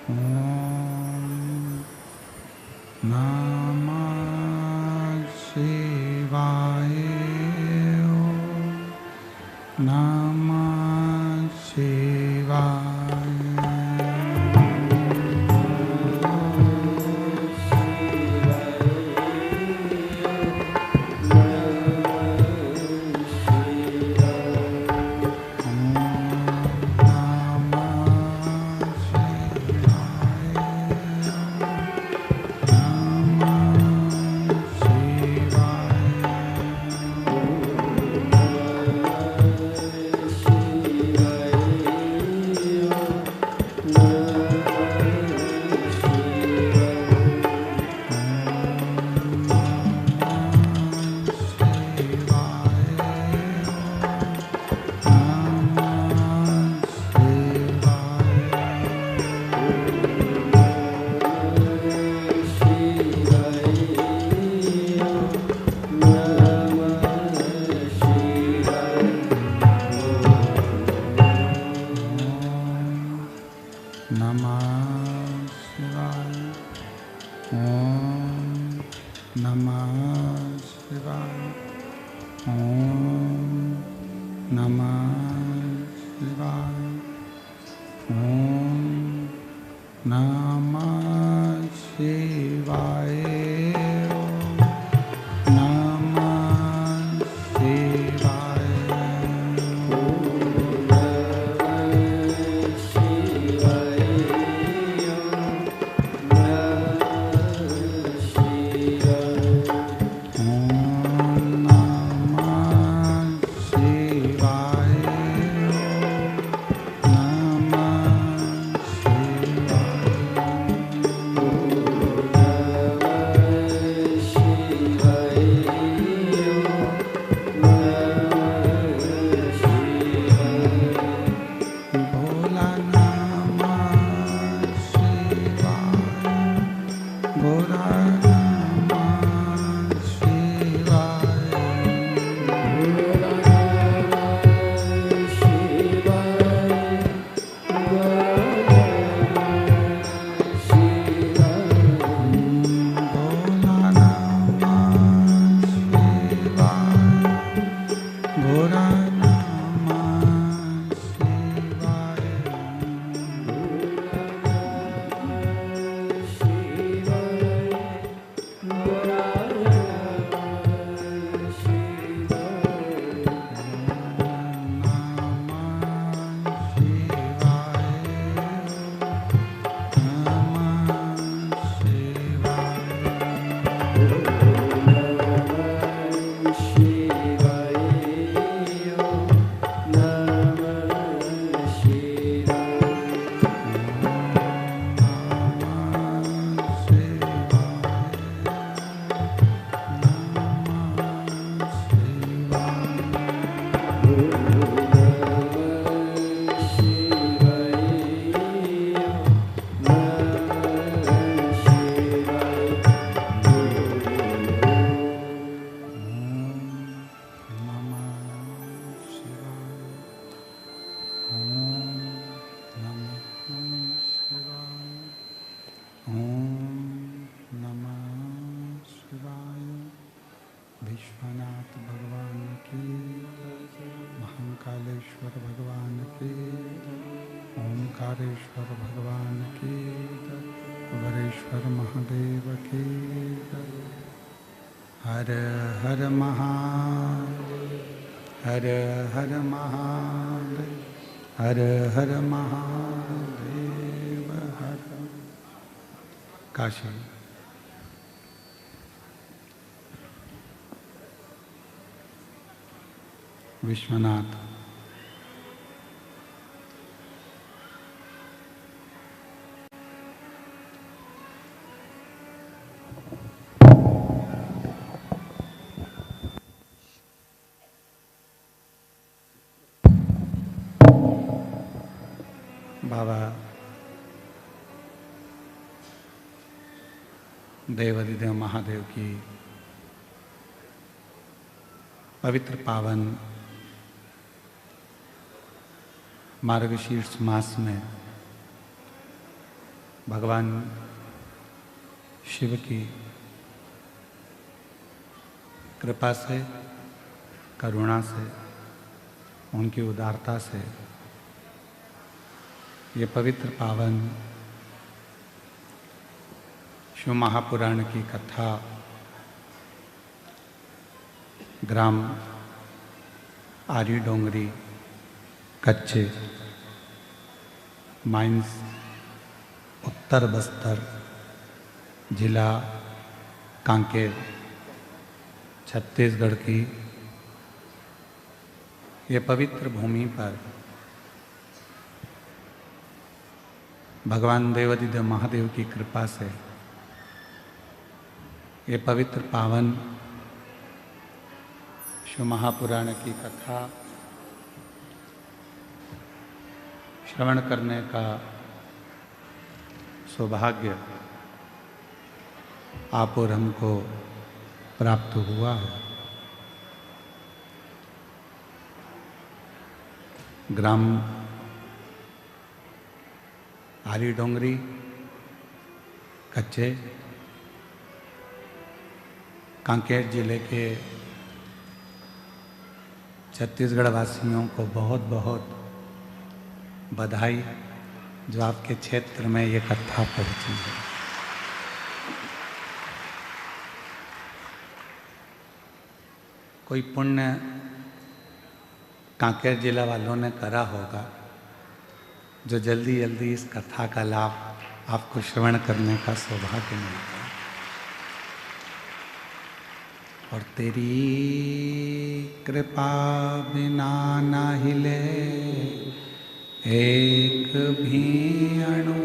Om Namah Shivaya. Om Namah Shivaya. Vishwanath भगवान की, महाकालेश्वर भगवान की, ओंकारेश्वर भगवान की, वरेश्वर महादेव की। हर हर महादेव, हर हर महादेव, हर हर महादेव, हर। काशी विश्वनाथ बाबा देवाधिदेव महादेव की पवित्र पावन मार्गशीर्ष मास में भगवान शिव की कृपा से, करुणा से, उनकी उदारता से ये पवित्र पावन शिव महापुराण की कथा ग्राम आरी डोंगरी कच्चे माइंस उत्तर बस्तर जिला कांकेर छत्तीसगढ़ की ये पवित्र भूमि पर भगवान देवादिदेव महादेव की कृपा से ये पवित्र पावन शिव महापुराण की कथा श्रवण करने का सौभाग्य आप और हमको प्राप्त हुआ है। ग्राम आरी डोंगरी कच्चे कांकेर जिले के छत्तीसगढ़ वासियों को बहुत बहुत बधाई जो आपके क्षेत्र में ये कथा पहुंची है। कोई पुण्य कांकेर जिला वालों ने करा होगा जो जल्दी जल्दी इस कथा का लाभ आपको श्रवण करने का सौभाग्य मिलता है। और तेरी कृपा बिना ना हिले एक भी अणु,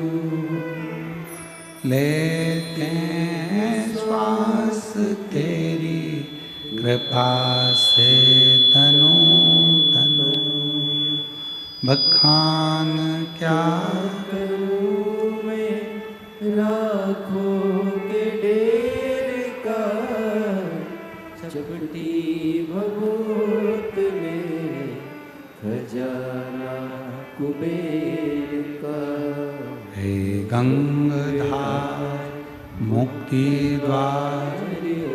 लेते हैं श्वास तेरी कृपा से तनु तनु। बखान क्या करूं मैं राखों के डेर का, चपटी भभूत में खजाना कुबेर का। हे गंगाधार मुक्ति द्वार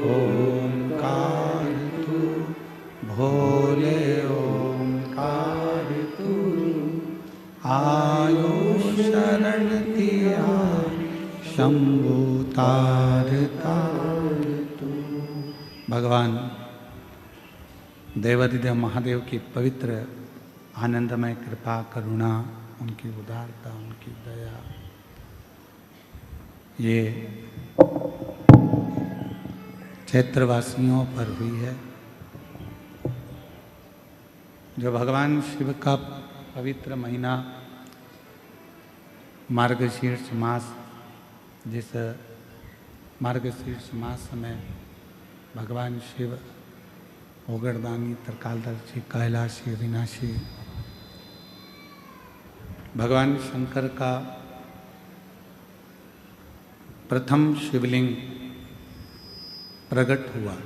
ओंकार तू, भोले ओंकार तू। आयो शरण दिया शंभु तार तार तू। भगवान देवादिदेव महादेव की पवित्र आनंदमय कृपा, करुणा, उनकी उदारता, उनकी दया, ये क्षेत्रवासियों पर हुई है। जो भगवान शिव का पवित्र महीना मार्गशीर्ष मास, जिस मार्गशीर्ष मास में भगवान शिव ओगरदानी, त्रिकालदर्शी, कैलाशी, अविनाशी, भगवान शंकर का प्रथम शिवलिंग प्रकट हुआ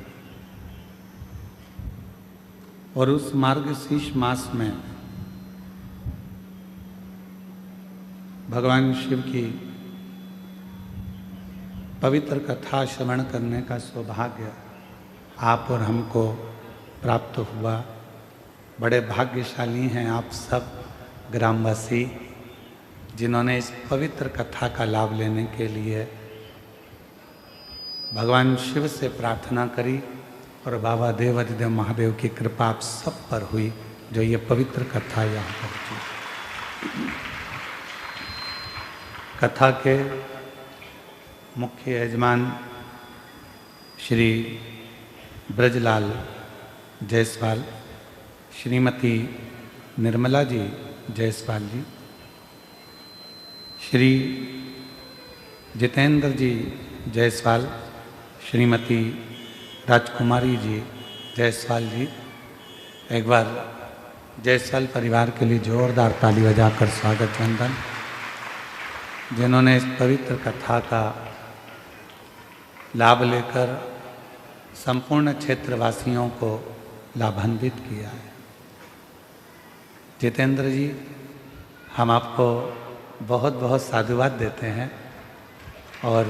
और उस मार्गशीर्ष मास में भगवान शिव की पवित्र कथा श्रवण करने का सौभाग्य आप और हमको प्राप्त हुआ। बड़े भाग्यशाली हैं आप सब ग्रामवासी जिन्होंने इस पवित्र कथा का लाभ लेने के लिए भगवान शिव से प्रार्थना करी और बाबा देवादिदेव महादेव की कृपा आप सब पर हुई जो ये पवित्र कथा यहाँ पहुँची। कथा के मुख्य यजमान श्री ब्रजलाल जायसवाल, श्रीमती निर्मला जी जायसवाल जी, श्री जितेंद्र जी जायसवाल, श्रीमती राजकुमारी जी जायसवाल जी। एक बार जायसवाल परिवार के लिए जोरदार ताली बजाकर स्वागत वंदन, जिन्होंने इस पवित्र कथा का लाभ लेकर संपूर्ण क्षेत्रवासियों को लाभान्वित किया है। जितेंद्र जी, हम आपको बहुत बहुत साधुवाद देते हैं और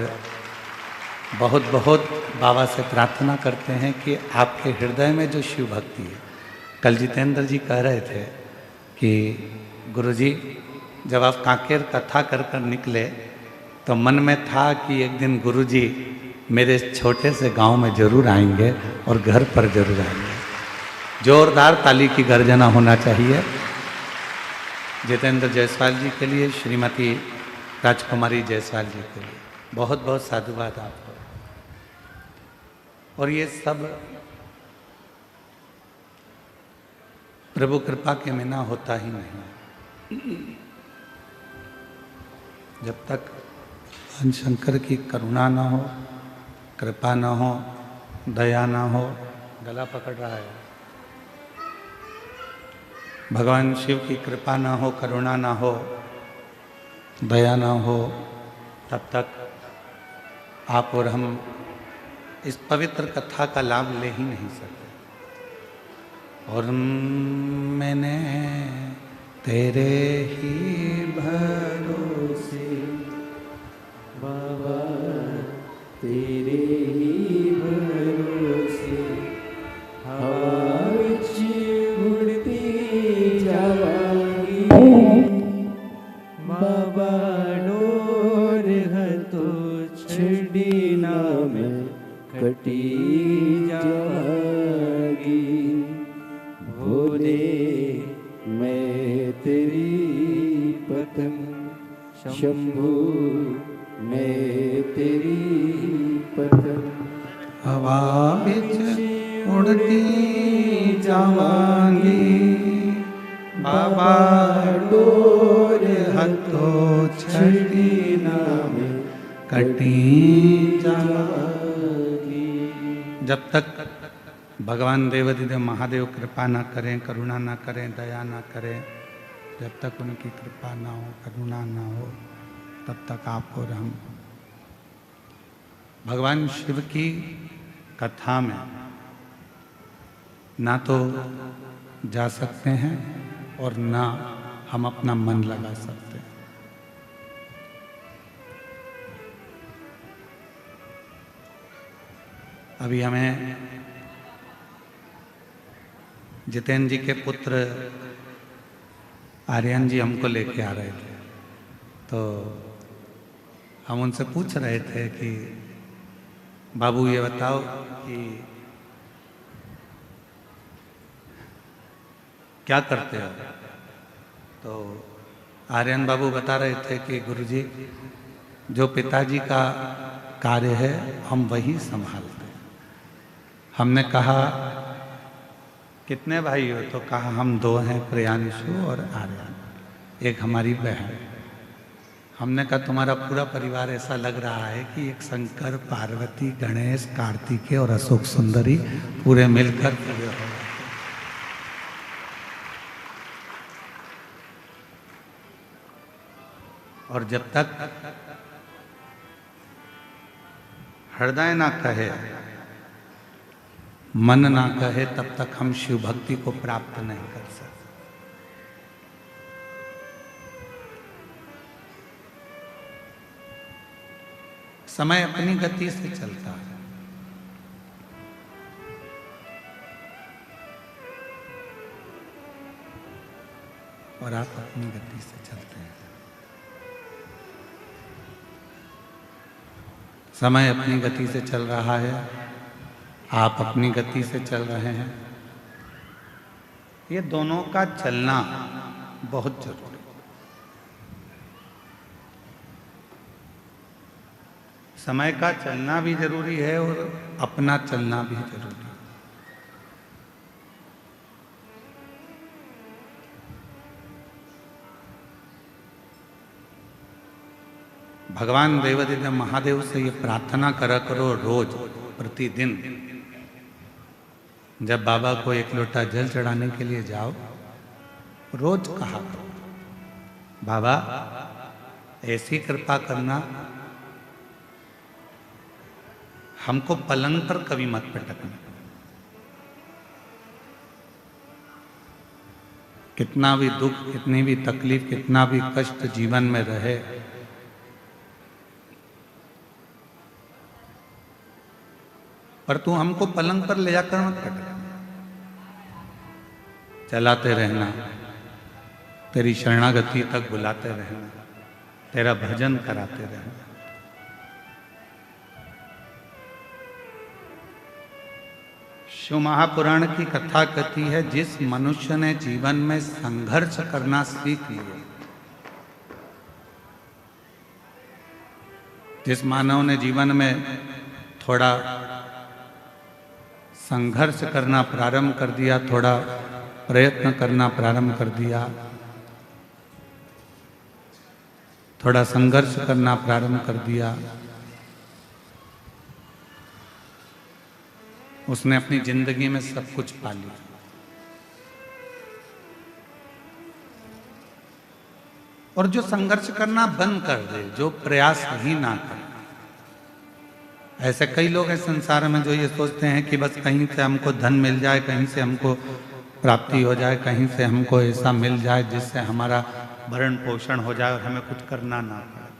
बहुत बहुत बाबा से प्रार्थना करते हैं कि आपके हृदय में जो शिव भक्ति है। कल जितेंद्र जी कह रहे थे कि गुरुजी जब आप कांकेर कथा कर कर निकले तो मन में था कि एक दिन गुरुजी मेरे छोटे से गांव में जरूर आएंगे और घर पर जरूर आएंगे। जोरदार ताली की गर्जना होना चाहिए जितेंद्र जायसवाल जी के लिए, श्रीमती राजकुमारी जायसवाल जी के लिए। बहुत बहुत साधुवाद आपको। और ये सब प्रभु कृपा के बिना होता ही नहीं। जब तक भगवान शंकर की करुणा ना हो, कृपा ना हो, दया ना हो, गला पकड़ रहा है, भगवान शिव की कृपा ना हो, करुणा ना हो, दया ना हो, तब तक आप और हम इस पवित्र कथा का लाभ ले ही नहीं सकते। और मैंने तेरे ही भरोसे बाबा तेरे ही भरोसे हवा विच उड़ती जावांगी। बाबा डोर हथो छड़ी ना मैं कटी जावांगी। भोले मैं तेरी पतंग, शंभू मैं तेरी पतंग। हवा बिच उड़ती जावांगी। बाबा डोर हथो छड़ी ना मैं कटी जावांगी। जब तक भगवान देवाधिदेव महादेव कृपा ना करें, करुणा ना करें, दया ना करें, जब तक उनकी कृपा ना हो, करुणा ना हो, तब तक आप और हम भगवान शिव की कथा में ना तो जा सकते हैं और ना हम अपना मन लगा सकते हैं। अभी हमें जितेंद्र जी के पुत्र आर्यन जी हमको लेके आ रहे थे, तो हम उनसे पूछ रहे थे कि बाबू ये बताओ कि क्या करते हो। तो आर्यन बाबू बता रहे थे कि गुरुजी जो पिताजी का कार्य है हम वही संभालते हैं। हमने कहा कितने भाई हो, तो कहा हम दो हैं, प्रियांशु और आर्यन, एक हमारी बहन। हमने कहा तुम्हारा पूरा परिवार ऐसा लग रहा है कि एक शंकर, पार्वती, गणेश, कार्तिकेय और अशोक सुंदरी पूरे मिलकर पूरे हो। और जब तक हृदय ना कहे, मन ना कहे, तब तक हम शिव भक्ति को प्राप्त नहीं कर सकते। समय अपनी गति से चलता है और आप अपनी गति से चलते हैं। समय अपनी गति से चल रहा है, आप अपनी गति से चल रहे हैं। ये दोनों का चलना बहुत जरूरी है। समय का चलना भी जरूरी है और अपना चलना भी जरूरी है। भगवान देवाधिदेव महादेव से ये प्रार्थना करा करो रोज, प्रतिदिन। जब बाबा को एक लोटा जल चढ़ाने के लिए जाओ, रोज कहा करो, बाबा ऐसी कृपा करना, हमको पलंग पर कभी मत पटकना। कितना भी दुख, कितनी भी तकलीफ, कितना भी कष्ट जीवन में रहे, पर तू हमको पलंग पर ले जाकर मत पटक। चलाते रहना, तेरी शरणागति तक बुलाते रहना, तेरा भजन कराते रहना। शिव महापुराण की कथा कहती है, जिस मनुष्य ने जीवन में संघर्ष करना सीख लिया, जिस मानव ने जीवन में थोड़ा संघर्ष करना प्रारंभ कर दिया, थोड़ा प्रयत्न करना प्रारंभ कर दिया, थोड़ा संघर्ष करना प्रारंभ कर दिया, उसने अपनी जिंदगी में सब कुछ पा लिया। और जो संघर्ष करना बंद कर दे, जो प्रयास ही ना करे, ऐसे कई लोग हैं संसार में जो ये सोचते हैं कि बस कहीं से हमको धन मिल जाए, कहीं से हमको प्राप्ति हो जाए, कहीं से हमको ऐसा मिल जाए जिससे हमारा भरण पोषण हो जाए और हमें कुछ करना ना पड़े।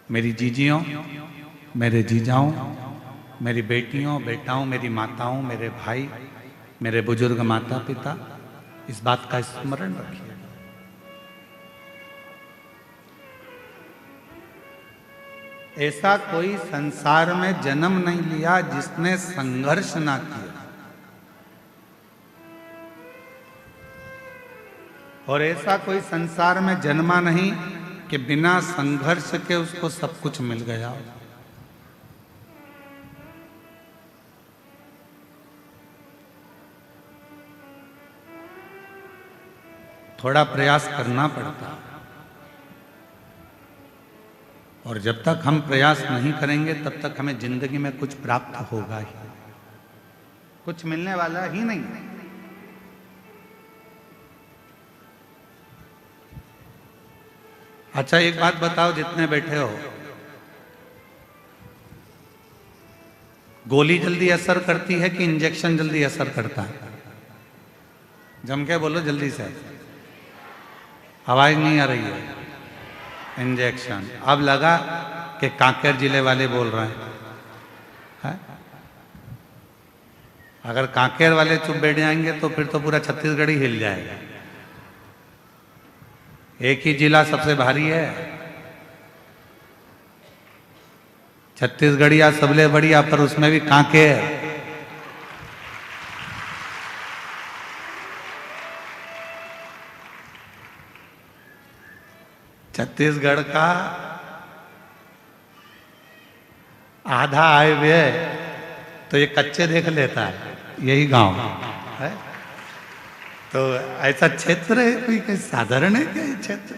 मेरी जीजियों, मेरे जीजाओं, मेरी बेटियों, बेटाओं, मेरी माताओं, मेरे भाई, मेरे बुजुर्ग माता पिता, इस बात का स्मरण रखिए। ऐसा कोई संसार में जन्म नहीं लिया जिसने संघर्ष ना किया, और ऐसा कोई संसार में जन्मा नहीं कि बिना संघर्ष के उसको सब कुछ मिल गया। थोड़ा प्रयास करना पड़ता, और जब तक हम प्रयास नहीं करेंगे तब तक हमें जिंदगी में कुछ प्राप्त होगा ही, कुछ मिलने वाला ही नहीं। अच्छा एक बात बताओ, जितने बैठे हो, गोली जल्दी असर करती है कि इंजेक्शन जल्दी असर करता है? जम के बोलो जल्दी से, आवाज नहीं आ रही है। इंजेक्शन। अब लगा कि कांकेर जिले वाले बोल रहे हैं। अगर कांकेर वाले चुप बैठ जाएंगे तो फिर तो पूरा छत्तीसगढ़ ही हिल जाएगा। एक ही जिला सबसे भारी है, छत्तीसगढ़िया सबले बढ़िया, पर उसमें भी कांकेर। छत्तीसगढ़ का आधा आय व्यय तो ये कच्चे देख लेता है, यही गांव है। तो ऐसा क्षेत्र है कोई, कोई साधारण है क्या ये क्षेत्र?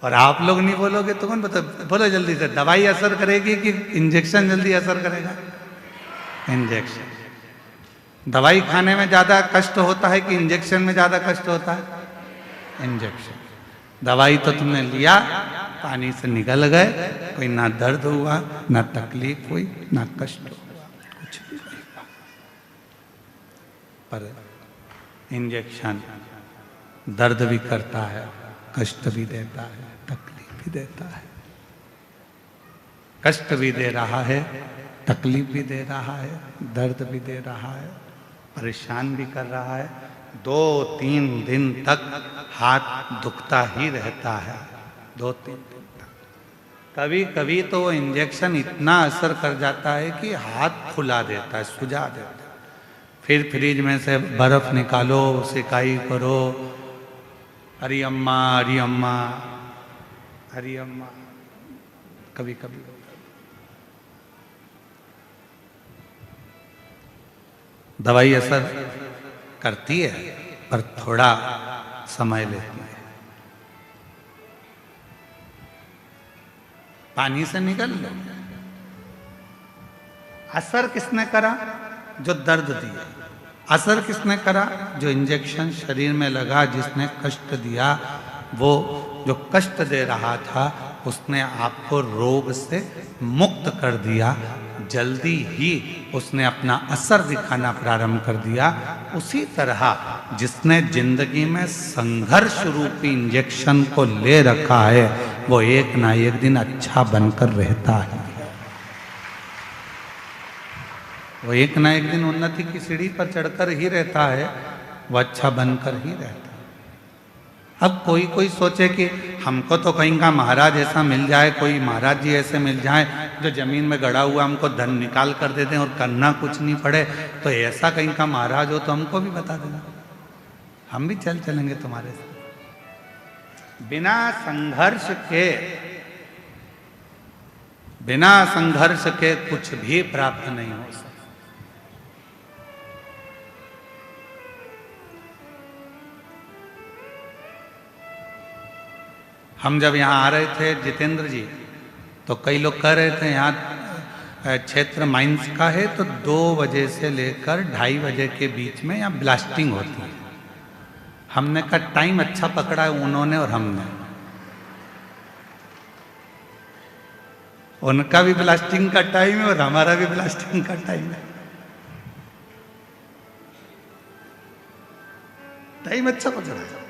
और आप लोग नहीं बोलोगे तो कौन बता? बोलो जल्दी से, दवाई असर करेगी कि इंजेक्शन जल्दी असर करेगा? इंजेक्शन। दवाई खाने में ज्यादा कष्ट होता है कि इंजेक्शन में ज्यादा कष्ट होता है? इंजेक्शन। दवाई तो तुमने लिया, पानी से निकल गए, कोई ना दर्द हुआ, ना तकलीफ हुई, ना कष्ट हुआ, कुछ भी नहीं हुआ। पर इंजेक्शन दर्द भी करता है, कष्ट भी देता है, तकलीफ भी देता है। कष्ट भी दे रहा है, तकलीफ भी दे रहा है, दर्द भी दे रहा है, परेशान भी कर रहा है। 2-3 दिन तक हाथ दुखता ही रहता है, 2-3 दिन तक। कभी कभी तो वो इंजेक्शन इतना असर कर जाता है कि हाथ फुला देता है, सुझा देता है। फिर फ्रिज में से बर्फ निकालो, सिकाई करो, हरी अम्मा हरी अम्मा हरी अम्मा। कभी कभी दवाई असर करती है, पर थोड़ा समय लेती है। पानी से निकल लो। असर किसने करा? जो दर्द दिया। असर किसने करा? जो इंजेक्शन शरीर में लगा, जिसने कष्ट दिया। वो जो कष्ट दे रहा था उसने आपको रोग से मुक्त कर दिया। जल्दी ही उसने अपना असर दिखाना प्रारंभ कर दिया। उसी तरह जिसने जिंदगी में संघर्ष रूपी इंजेक्शन को ले रखा है, वो एक ना एक दिन अच्छा बनकर रहता है। वो एक ना एक दिन उन्नति की सीढ़ी पर चढ़कर ही रहता है, वो अच्छा बनकर ही रहता है। अब कोई कोई सोचे कि हमको तो कहीं का महाराज ऐसा मिल जाए, कोई महाराज जी ऐसे मिल जाए जो जमीन में गड़ा हुआ हमको धन निकाल कर दे दें और करना कुछ नहीं पड़े, तो ऐसा कहीं का महाराज हो तो हमको भी बता देना, हम भी चलेंगे तुम्हारे साथ। बिना संघर्ष के कुछ भी प्राप्त नहीं हो सकता। हम जब यहाँ आ रहे थे जितेंद्र जी, तो कई लोग कह रहे थे यहाँ क्षेत्र माइंस का है, तो 2 बजे से लेकर 2:30 बजे के बीच में यहाँ ब्लास्टिंग होती है। हमने का टाइम अच्छा पकड़ा है उन्होंने और हमने। उनका भी ब्लास्टिंग का टाइम है और हमारा भी ब्लास्टिंग का टाइम है। टाइम अच्छा पकड़ा है,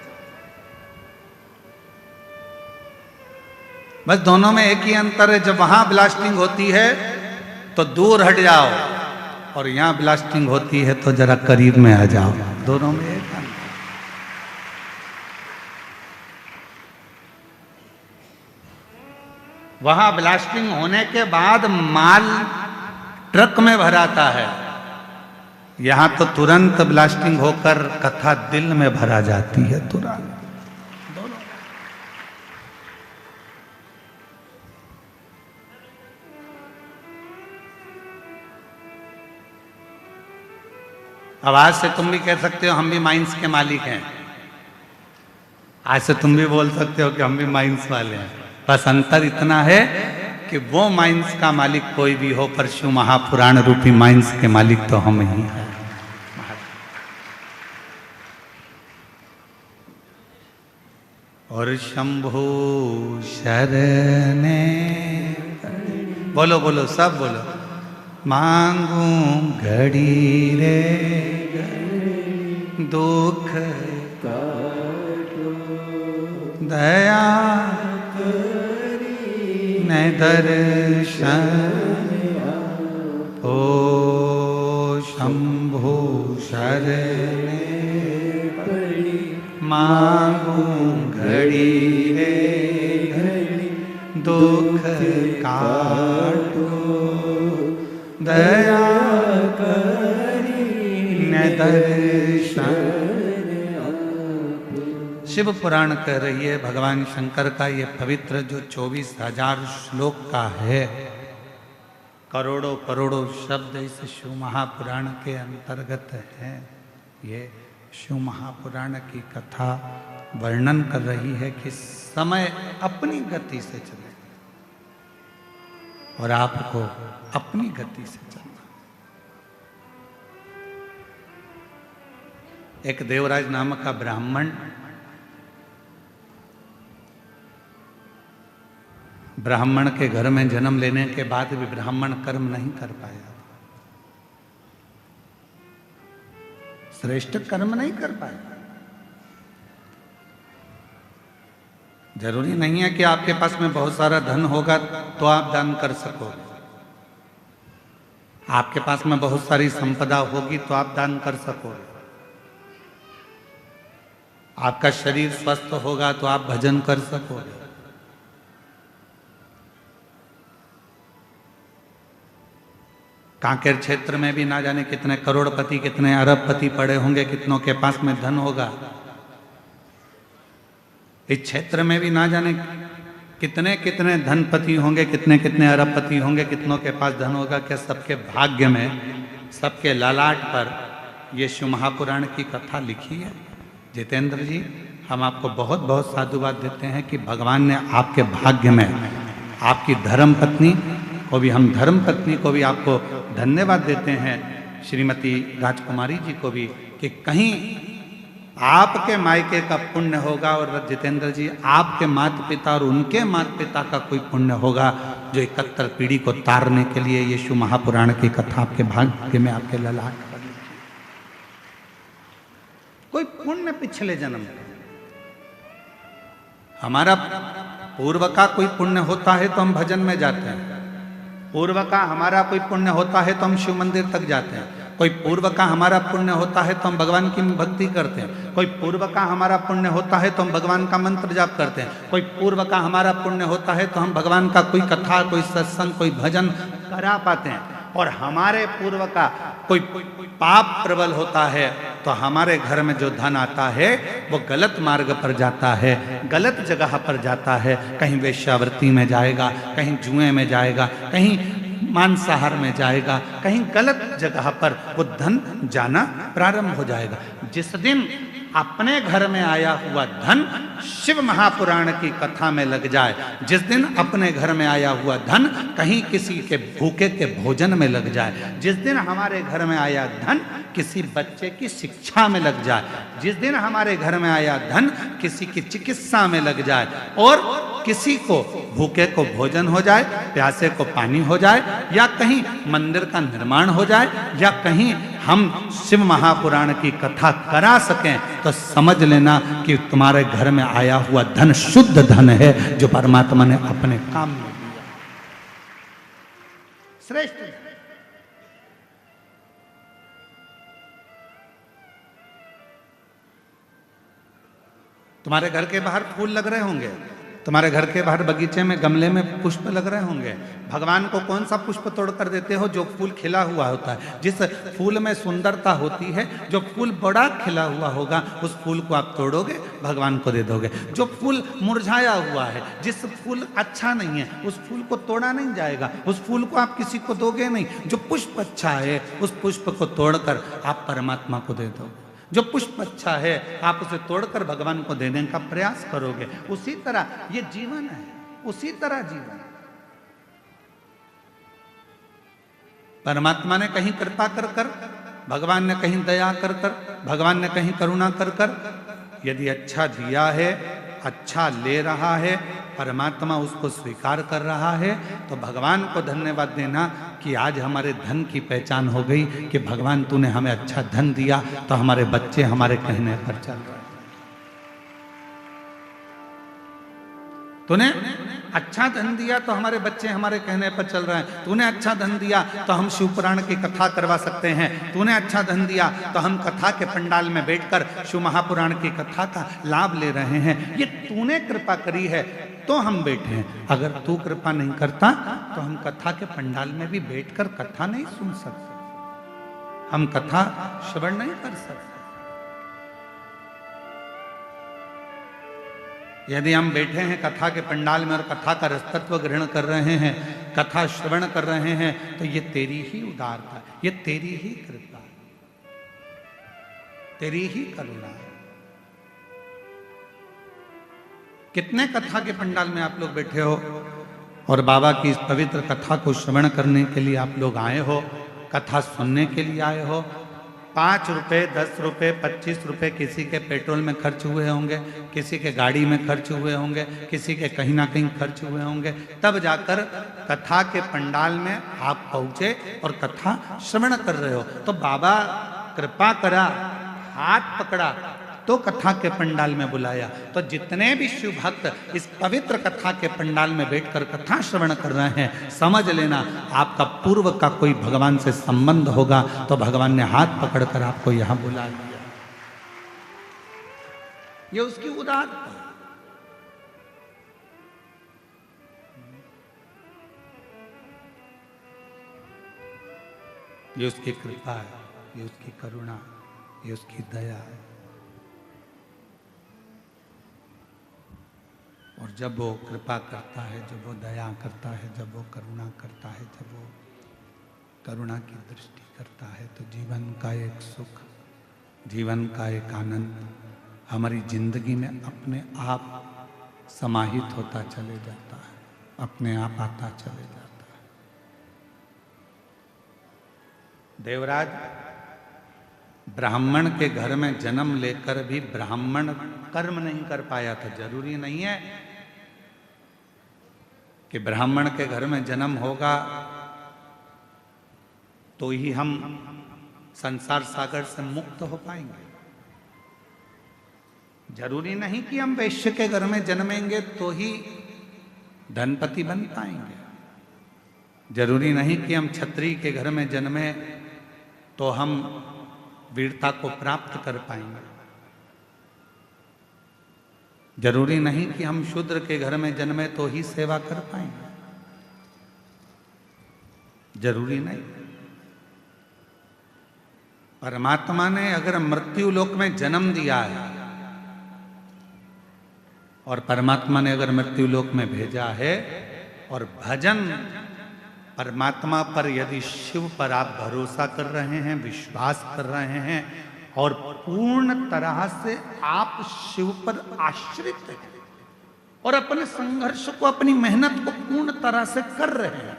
बस दोनों में एक ही अंतर है, जब वहां ब्लास्टिंग होती है तो दूर हट जाओ और यहां ब्लास्टिंग होती है तो जरा करीब में आ जाओ। दोनों में एक अंतर। वहां ब्लास्टिंग होने के बाद माल ट्रक में भराता है, यहां तो तुरंत ब्लास्टिंग होकर कथा दिल में भरा जाती है तुरंत। अब आज से तुम भी कह सकते हो हम भी माइंस के मालिक हैं, आज से तुम भी बोल सकते हो कि हम भी माइंस वाले हैं। बस अंतर इतना है कि वो माइंस का मालिक कोई भी हो, पर शिव महापुराण रूपी माइंस के मालिक तो हम ही हैं। और शंभु शरणे, बोलो बोलो सब बोलो, मांगू घड़ी रे दुख दया न दर्शन ओ शंभु शरणे मांगू घड़ी रे दुख काटो दया करी न दर्शन। शिव पुराण कह रही है भगवान शंकर का ये पवित्र जो 24,000 श्लोक का है, करोड़ों करोड़ों शब्द इस शिव महापुराण के अंतर्गत है। ये शिव महापुराण की कथा वर्णन कर रही है कि समय अपनी गति से चले और आपको अपनी गति से चलना। एक देवराज नामक का ब्राह्मण ब्राह्मण के घर में जन्म लेने के बाद भी ब्राह्मण कर्म नहीं कर पाया, श्रेष्ठ कर्म नहीं कर पाया। जरूरी नहीं है कि आपके पास में बहुत सारा धन होगा तो आप दान कर सकोगे, आपके पास में बहुत सारी संपदा होगी तो आप दान कर सकोगे, आपका शरीर स्वस्थ होगा तो आप भजन कर सकोगे। कांकेर क्षेत्र में भी ना जाने कितने करोड़पति कितने अरबपति पड़े होंगे, कितनों के पास में धन होगा। इस क्षेत्र में भी ना जाने कितने कितने धनपति होंगे, कितने कितने अरबपति होंगे, कितनों के पास धन होगा। क्या सबके भाग्य में, सबके ललाट पर ये शिव महापुराण की कथा लिखी है? जितेंद्र जी, हम आपको बहुत बहुत साधुवाद देते हैं कि भगवान ने आपके भाग्य में आपकी धर्म पत्नी को भी, हम धर्म पत्नी को भी आपको धन्यवाद देते हैं, श्रीमती राजकुमारी जी को भी, कि कहीं आपके मायके का पुण्य होगा और जितेंद्र जी आपके माता पिता और उनके माता पिता का कोई पुण्य होगा जो 71 पीढ़ी को तारने के लिए ये शिव महापुराण की कथा आपके भाग्य में, आपके ललाट पर कोई पुण्य पिछले जन्म का। हमारा पूर्व का कोई पुण्य होता है तो हम भजन में जाते हैं, पूर्व का हमारा कोई पुण्य होता है तो हम शिव मंदिर तक जाते हैं, कोई पूर्व का हमारा पुण्य होता है तो हम भगवान की भक्ति करते हैं, कोई पूर्व का हमारा पुण्य होता है तो हम भगवान का मंत्र जाप करते हैं, कोई पूर्व का हमारा पुण्य होता है तो हम भगवान का कोई कथा, कोई सत्संग, कोई भजन करा पाते हैं। और हमारे पूर्व का कोई पाप प्रबल होता है तो हमारे घर में जो धन आता है वो गलत मार्ग पर जाता है, गलत जगह पर जाता है, कहीं वेश्यावृत्ति में जाएगा, कहीं जुए में जाएगा, कहीं मांसाहार में जाएगा, कहीं गलत जगह पर वो धन जाना प्रारंभ हो जाएगा। जिस दिन अपने घर में आया हुआ धन शिव महापुराण की कथा में लग जाए, जिस दिन अपने घर में आया हुआ धन कहीं किसी के भूखे के भोजन में लग जाए, जिस दिन हमारे घर में आया धन किसी बच्चे की शिक्षा में लग जाए, जिस दिन हमारे घर में आया धन किसी की चिकित्सा में लग जाए, और किसी को भूखे को भोजन हो जाए, प्यासे को पानी हो जाए, या कहीं मंदिर का निर्माण हो जाए, या कहीं हम शिव महापुराण की कथा करा सकें, तो समझ लेना कि तुम्हारे घर में आया हुआ धन शुद्ध धन है जो परमात्मा ने अपने काम में दिया। श्रेष्ठ तुम्हारे घर के बाहर फूल लग रहे होंगे, तुम्हारे घर के बाहर बगीचे में गमले में पुष्प लग रहे होंगे। भगवान को कौन सा पुष्प तोड़ कर देते हो? जो फूल खिला हुआ होता है, जिस फूल में सुंदरता होती है, जो फूल बड़ा खिला हुआ होगा उस फूल को आप तोड़ोगे, भगवान को दे दोगे। जो फूल मुरझाया हुआ है, जिस फूल अच्छा नहीं है, उस फूल को तोड़ा नहीं जाएगा, उस फूल को आप किसी को दोगे नहीं। जो पुष्प अच्छा है उस पुष्प को तोड़कर आप परमात्मा को दे दोगे। जो पुष्प अच्छा है आप उसे तोड़कर भगवान को देने का प्रयास करोगे। उसी तरह ये जीवन है, उसी तरह जीवन। परमात्मा ने कहीं कृपा कर कर, भगवान ने कहीं दया कर कर, भगवान ने कहीं करुणा कर कर, यदि अच्छा दिया है, अच्छा ले रहा है, परमात्मा उसको स्वीकार कर रहा है, तो भगवान को धन्यवाद देना कि आज हमारे धन की पहचान हो गई कि भगवान तूने हमें अच्छा धन दिया तो हमारे बच्चे हमारे कहने पर चल रहे हैं। तूने अच्छा धन दिया तो हमारे बच्चे हमारे कहने पर चल रहे हैं। तूने अच्छा धन दिया तो हम शिव पुराण की कथा करवा सकते हैं। तूने अच्छा धन दिया तो हम कथा के पंडाल में बैठकर शिव महापुराण की कथा का लाभ ले रहे हैं। ये तूने कृपा करी है तो हम बैठे हैं। अगर तू कृपा नहीं करता तो हम कथा के पंडाल में भी बैठकर कथा नहीं सुन सकते, हम कथा श्रवण नहीं कर सकते। यदि हम बैठे हैं कथा के पंडाल में और कथा का रसतत्व ग्रहण कर रहे हैं, कथा श्रवण कर रहे हैं, तो ये तेरी ही उदारता, ये तेरी ही कृपा, तेरी ही करुणा। कितने कथा के पंडाल में आप लोग बैठे हो और बाबा की इस पवित्र कथा को श्रवण करने के लिए आप लोग आए हो, कथा सुनने के लिए आए हो। 5 रुपए, 10 रुपए, 25 रुपए किसी के पेट्रोल में खर्च हुए होंगे, किसी के गाड़ी में खर्च हुए होंगे, किसी के कहीं ना कहीं खर्च हुए होंगे, तब जाकर कथा के पंडाल में आप पहुंचे और कथा श्रवण कर रहे हो। तो बाबा कृपा करा, हाथ पकड़ा तो कथा के पंडाल में बुलाया। तो जितने भी शिव भक्त इस पवित्र कथा के पंडाल में बैठकर कथा श्रवण कर रहे हैं, समझ लेना आपका पूर्व का कोई भगवान से संबंध होगा तो भगवान ने हाथ पकड़कर आपको यहां बुला लिया। ये उसकी उदारता, ये उसकी कृपा है, ये उसकी करुणा, ये उसकी दया है। और जब वो कृपा करता है, जब वो दया करता है, जब वो करुणा करता है, जब वो करुणा की दृष्टि करता है, तो जीवन का एक सुख, जीवन का एक आनंद हमारी जिंदगी में अपने आप समाहित होता चले जाता है, अपने आप आता चले जाता है। देवराज ब्राह्मण के घर में जन्म लेकर भी ब्राह्मण कर्म नहीं कर पाया था। जरूरी नहीं है कि ब्राह्मण के घर में जन्म होगा तो ही हम संसार सागर से मुक्त हो पाएंगे। जरूरी नहीं कि हम वैश्य के घर में जन्मेंगे तो ही धनपति बन पाएंगे। जरूरी नहीं कि हम क्षत्रिय के घर में जन्मे तो हम वीरता को प्राप्त कर पाएंगे। जरूरी नहीं कि हम शूद्र के घर में जन्मे तो ही सेवा कर पाएंगे। जरूरी नहीं। परमात्मा ने अगर मृत्यु लोक में जन्म दिया है और परमात्मा ने अगर मृत्यु लोक में भेजा है और भजन परमात्मा पर यदि शिव पर आप भरोसा कर रहे हैं, विश्वास कर रहे हैं और पूर्ण तरह से आप शिव पर आश्रित हैं और अपने संघर्ष को, अपनी मेहनत को पूर्ण तरह से कर रहे हैं,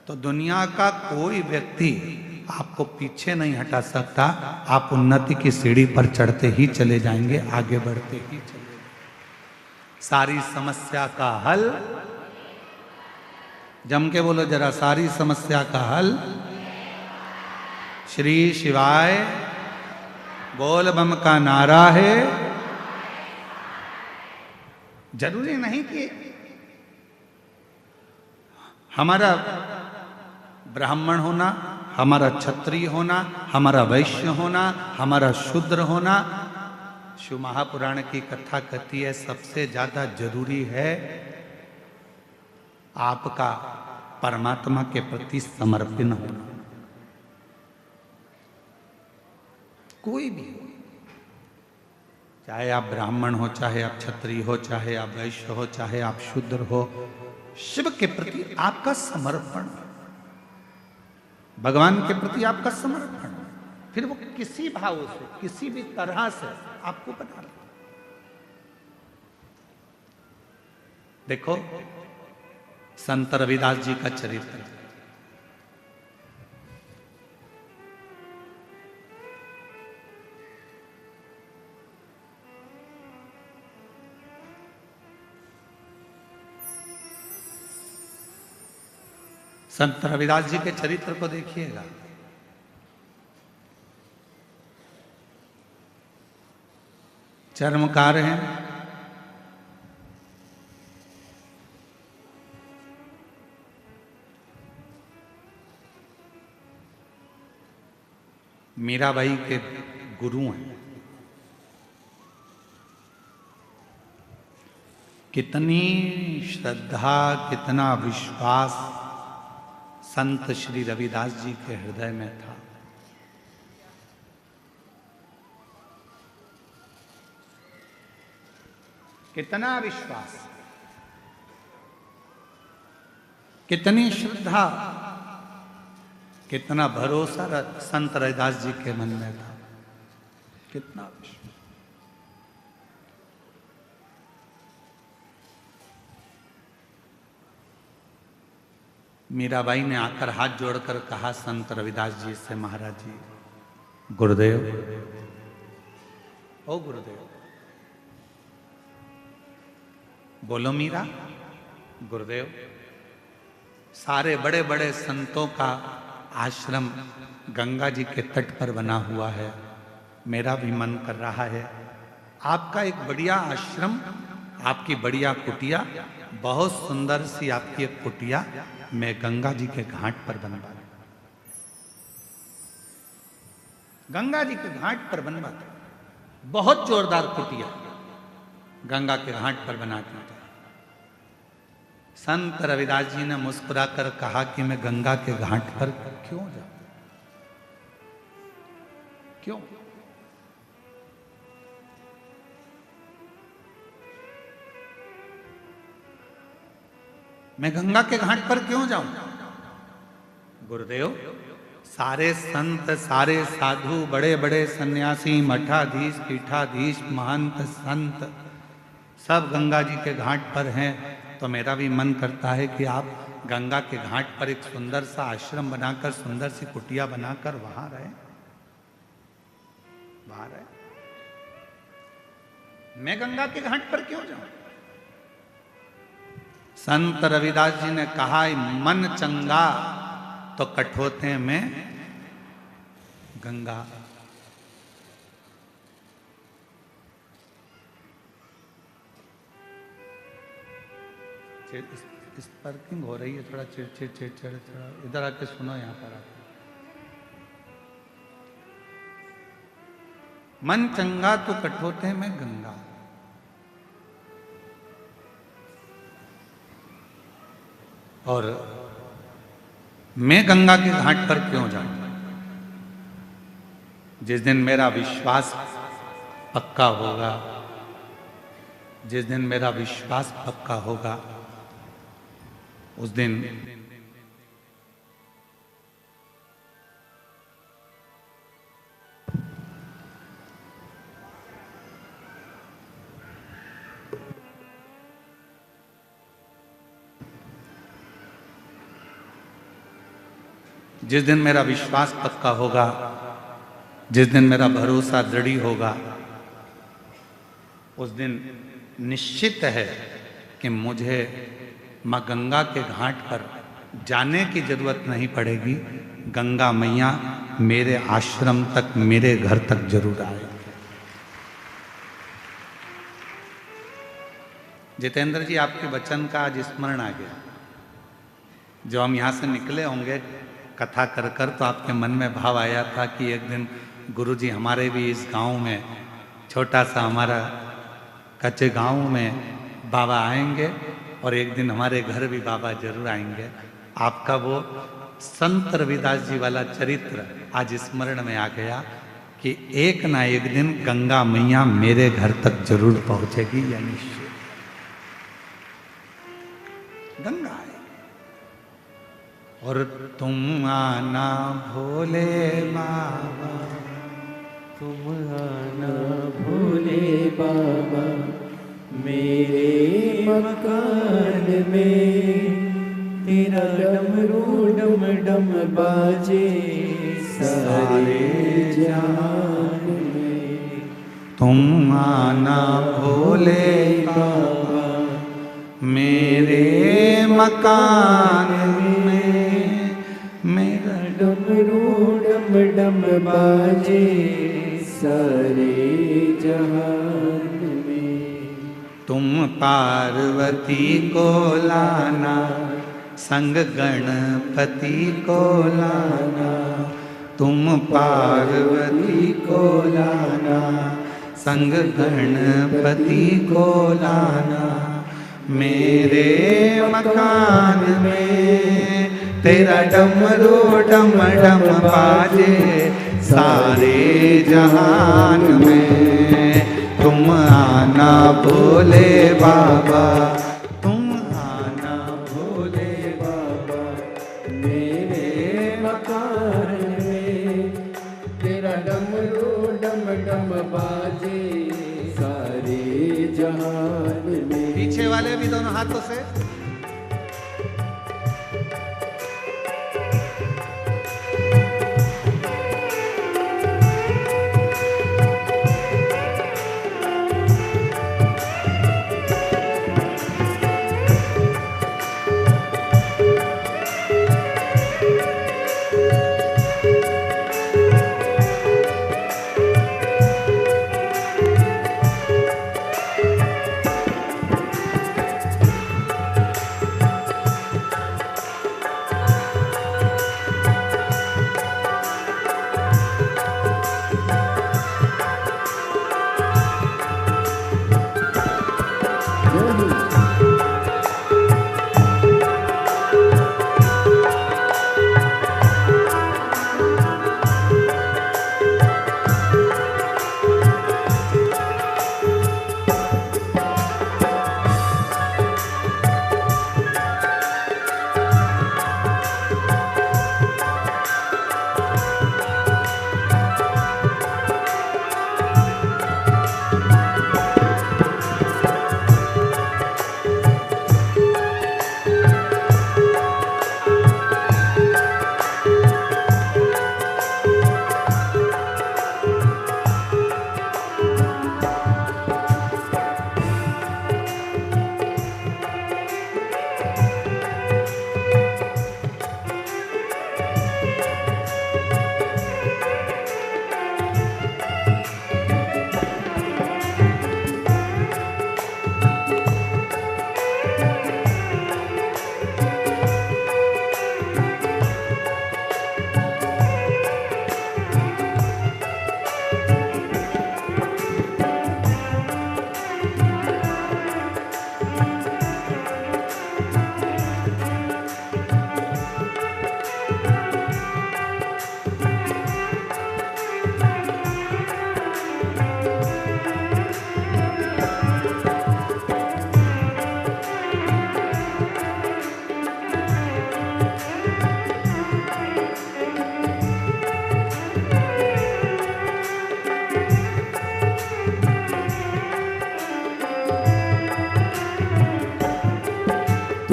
तो दुनिया का कोई व्यक्ति आपको पीछे नहीं हटा सकता। आप उन्नति की सीढ़ी पर चढ़ते ही चले जाएंगे, आगे बढ़ते ही चले जाएंगे। सारी समस्या का हल, जम के बोलो जरा, सारी समस्या का हल श्री शिवाय बोल बम का नारा है। जरूरी नहीं कि हमारा ब्राह्मण होना, हमारा क्षत्रिय होना, हमारा वैश्य होना, हमारा शूद्र होना। शिव महापुराण की कथा कहती है सबसे ज्यादा जरूरी है आपका परमात्मा के प्रति समर्पण होना। कोई भी हो, चाहे आप ब्राह्मण हो, चाहे आप क्षत्रिय हो, चाहे आप वैश्य हो, चाहे आप शूद्र हो, शिव के प्रति आपका समर्पण, भगवान के प्रति आपका समर्पण, फिर वो किसी भाव से, किसी भी तरह से आपको बना ले। देखो संत रविदास जी का चरित्र, संत रविदास जी के चरित्र को देखिएगा। चर्मकार हैं, मीराबाई के गुरु हैं। कितनी श्रद्धा, कितना विश्वास संत श्री रविदास जी के हृदय में था। कितना विश्वास, कितनी श्रद्धा, कितना भरोसा संत रविदास जी के मन में था। कितना विश्वास। मीराबाई ने आकर हाथ जोड़कर कहा संत रविदास जी से, महाराज जी, गुरुदेव, ओ गुरुदेव, बोलो मीरा। गुरुदेव, सारे बड़े बड़े संतों का आश्रम गंगा जी के तट पर बना हुआ है, मेरा भी मन कर रहा है आपका एक बढ़िया आश्रम, आपकी बढ़िया कुटिया, बहुत सुंदर सी आपकी एक कुटिया मैं गंगा जी के घाट पर बनवा दूं। गंगा जी के घाट पर बनवा दूं, बहुत जोरदार कुटिया गंगा के घाट पर बना दूं। संत रविदास जी ने मुस्कुराकर कहा कि मैं गंगा के घाट पर क्यों जाऊं? क्यों? मैं गंगा के घाट पर क्यों जाऊं? गुरुदेव, सारे संत, सारे साधु, बड़े बड़े सन्यासी, मठाधीश, पीठाधीश, महंत, संत सब गंगा जी के घाट पर हैं, तो मेरा भी मन करता है कि आप गंगा के घाट पर एक सुंदर सा आश्रम बनाकर, सुंदर सी कुटिया बनाकर वहां रहे, वहां रहे। मैं गंगा के घाट पर क्यों जाऊं? संत रविदास जी ने कहा, मन चंगा तो कठोते में गंगा। इस पार्किंग हो रही है, थोड़ा चिड़चिड़ चिड़चिड़, थोड़ा इधर आके सुनो, यहाँ पर आके। मन चंगा तो कठोते में गंगा, और मैं गंगा के घाट पर क्यों जाऊं? जिस दिन मेरा विश्वास पक्का होगा, जिस दिन मेरा विश्वास पक्का होगा, उस दिन जिस दिन मेरा विश्वास पक्का होगा, जिस दिन मेरा भरोसा दृढ़ होगा, उस दिन निश्चित है कि मुझे माँ गंगा के घाट पर जाने की जरूरत नहीं पड़ेगी। गंगा मैया मेरे आश्रम तक, मेरे घर तक जरूर आएगी। जितेंद्र जी, आपके वचन का आज स्मरण आ गया। जो हम यहाँ से निकले होंगे कथा कर कर, तो आपके मन में भाव आया था कि एक दिन गुरुजी हमारे भी इस गांव में, छोटा सा हमारा कच्चे गांव में बाबा आएंगे, और एक दिन हमारे घर भी बाबा जरूर आएंगे। आपका वो संत रविदास जी वाला चरित्र आज स्मरण में आ गया कि एक ना एक दिन गंगा मैया मेरे घर तक जरूर पहुंचेगी, या निश्चय गंगा आए। और तुम आना भोले बाबा, तुम आना भोले बाबा, मेरे मकान में तेरा डमरू डम डम बाजे सारे जहान में। तुम आना भोले बाबा मेरे मकान में, मेरा डमरू डम डम बाजे सारे जहान में। तुम पार्वती को लाना, संग गणपति को लाना। तुम पार्वती को लाना, संग गणपति को लाना। मेरे मकान में तेरा डमरू डम डम बाजे सारे जहान में। तुम आना भोले बाबा, तुम आना भोले बाबा, मेरे मकान में तेरा डमरू डम डम बाजे सारे जहान में। पीछे वाले भी दोनों हाथों से।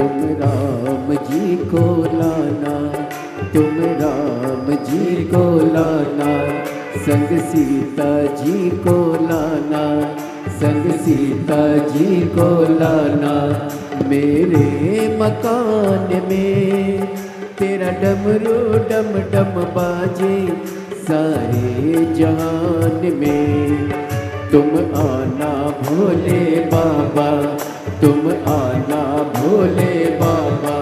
तुम राम जी को लाना, तुम राम जी को लाना, संग सीता जी को लाना, संग सीता जी को लाना। मेरे मकान में तेरा डमरू डम डम बाजे सारे जहान में। तुम आना भोले बाबा, तुम आना भोले बाबा,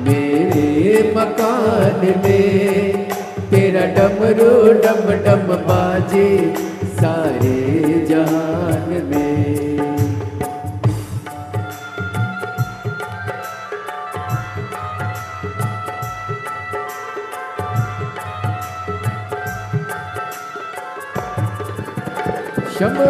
मेरे मकान में तेरा डमरू डम डम बाजे सारे जहान में। शंभो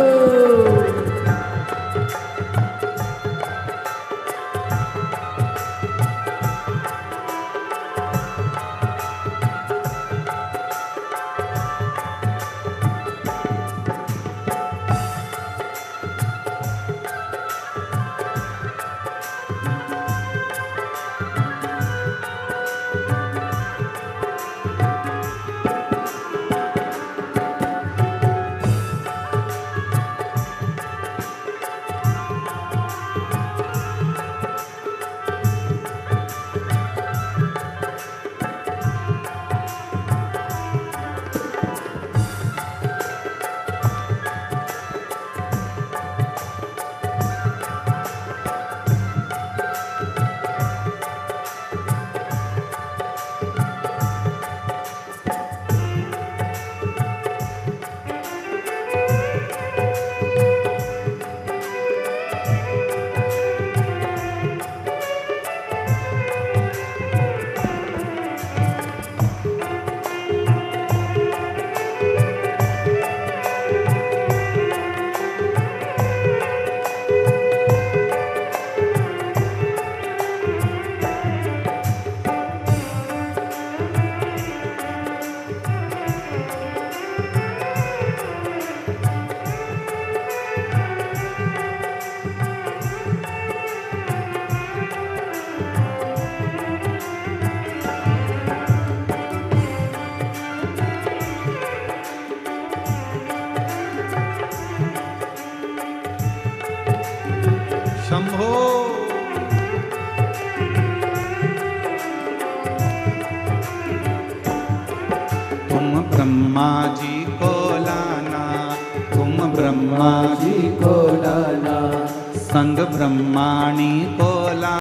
शंभो। तुम ब्रह्मा जी को लाना, तुम ब्रह्मा जी जी को लाना, संग ब्रह्माणी को लाना।